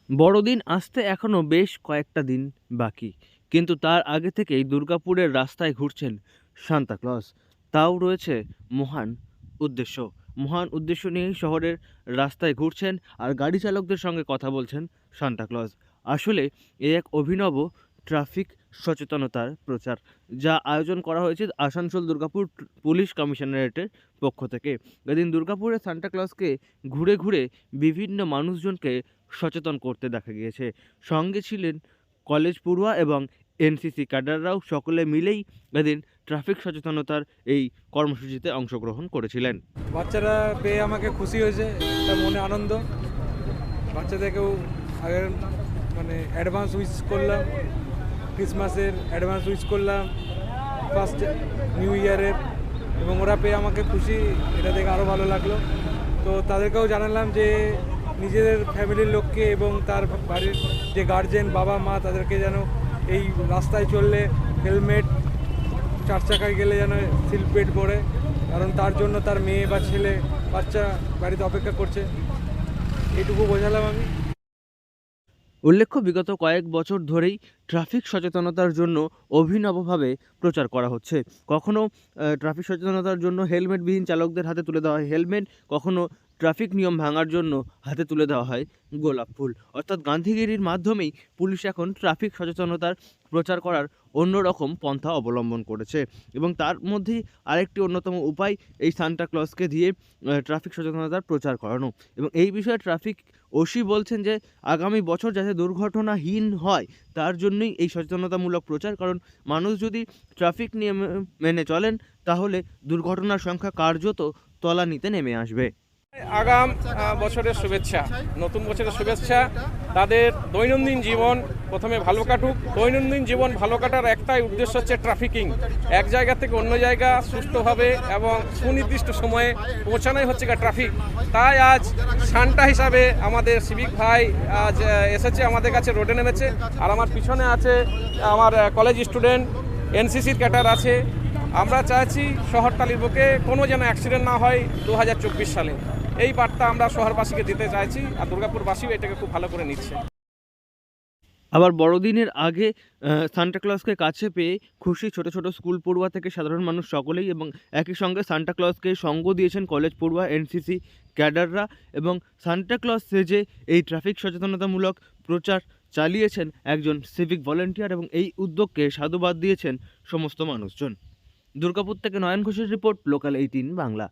বড়দিন আসতে এখনো বেশ কয়েকটা দিন বাকি, কিন্তু তার আগে থেকেই দুর্গাপুরের রাস্তায় ঘুরছেন সান্তা ক্লজ। তাও রয়েছে মহান উদ্দেশ্য। মহান উদ্দেশ্য নিয়েই শহরের রাস্তায় ঘুরছেন আর গাড়ি চালকদের সঙ্গে কথা বলছেন সান্তা ক্লজ। আসলে এ এক অভিনব ট্রাফিক সচেতনতার প্রচার, যা আয়োজন করা হয়েছে আসানসোল দুর্গাপুর পুলিশ কমিশনারেটের পক্ষ থেকে। এদিন দুর্গাপুরে সান্টা ক্লজকে ঘুরে ঘুরে বিভিন্ন মানুষজনকে সচেতন করতে দেখা গিয়েছে। সঙ্গে ছিলেন কলেজ পড়ুয়া এবং এনসিসি ক্যাডাররাও, সকলে মিলেই এদিন ট্রাফিক সচেতনতার এই কর্মসূচিতে অংশগ্রহণ করেছিলেন। বাচ্চারা পেয়ে আমাকে খুশি হয়েছে, একটা মনে আনন্দ। বাচ্চাদেরকেও আগের অ্যাডভান্স উইশ করলাম, ক্রিসমাসের অ্যাডভান্স উইশ করলাম, ফার্স্ট নিউ ইয়ারের, এবং ওরা পেয়ে আমাকে খুশি, এটা দেখে আরও ভালো লাগলো। তো তাদেরকেও জানালাম যে নিজেদের ফ্যামিলির লোককে এবং তার বাড়ির যে গার্জেন বাবা মা, তাদেরকে যেন এই রাস্তায় চললে হেলমেট, চার চাকায় গেলে যেন সিট বেল্ট পরে, কারণ তার জন্য তার মেয়ে বা ছেলে বাচ্চা বাড়িতে অপেক্ষা করছে। এইটুকু বোঝালাম আমি। উল্লেখ্য, বিগত কয়েক বছর ধরেই ট্রাফিক সচেতনতার জন্য অভিনবভাবে প্রচার করা হচ্ছে। কখনো ট্রাফিক সচেতনতার জন্য হেলমেটবিহীন চালকদের হাতে তুলে দেওয়া হয় হেলমেট, কখনো ট্রাফিক নিয়ম ভাঙার জন্য হাতে তুলে দেওয়া হয় গোলাপ ফুল। অর্থাৎ গান্ধীগিরির মাধ্যমেই পুলিশ এখন ট্রাফিক সচেতনতার প্রচার করার অন্যরকম পন্থা অবলম্বন করেছে, এবং তার মধ্যেই আরেকটি অন্যতম উপায় এই সান্টা ক্লজকে দিয়ে ট্রাফিক সচেতনতার প্রচার করানো। এবং এই বিষয়ে ট্রাফিক ওসি বলছেন যে আগামী বছর যাতে দুর্ঘটনাহীন হয় তার জন্যই এই সচেতনতামূলক প্রচার, কারণ মানুষ যদি ট্রাফিক নিয়ম মেনে চলেন তাহলে দুর্ঘটনার সংখ্যা কার্যত তলানিতে নেমে আসবে। আগাম বছরের শুভেচ্ছা, নতুন বছরের শুভেচ্ছা। তাদের দৈনন্দিন জীবন প্রথমে ভালো কাটুক। দৈনন্দিন জীবন ভালো কাটার একটাই উদ্দেশ্য হচ্ছে ট্রাফিকিং, এক জায়গা থেকে অন্য জায়গা সুষ্ঠুভাবে এবং সুনির্দিষ্ট সময়ে পৌঁছানোই হচ্ছে ট্রাফিক। তাই আজ সান্টা হিসাবে আমাদের সিভিক ভাই আজ এসেছে, আমাদের কাছে রোডে নেমেছে। আর আমার পিছনে আছে আমার কলেজ স্টুডেন্ট, এনসিসির ক্যাডার আছে। আমরা চাইছি শহরতলির বুকে কোনো যেন অ্যাক্সিডেন্ট না হয় 2024 সালে। এই বার্তা আমরা শহরবাসীকে দিতে চাইছি, আর দুর্গাপুরবাসীও এটাকে খুব ভালো করে নিচ্ছে। আবার বড়দিনের আগে সান্টা ক্লজকে কাছে পেয়ে খুশি ছোট ছোট স্কুল পড়ুয়া থেকে সাধারণ মানুষ সকলেই, এবং একই সঙ্গে সান্টা ক্লজকে সঙ্গ দিয়েছেন কলেজ পড়ুয়া, এনসিসি ক্যাডাররা, এবং সান্টা ক্লজ সেজে এই ট্রাফিক সচেতনতামূলক প্রচার চালিয়েছেন একজন সিভিক ভলেন্টিয়ার, এবং এই উদ্যোগকে সাধুবাদ দিয়েছেন সমস্ত মানুষজন। দুর্গাপুর থেকে নয়ন ঘোষের রিপোর্ট, লোকাল 18 বাংলা।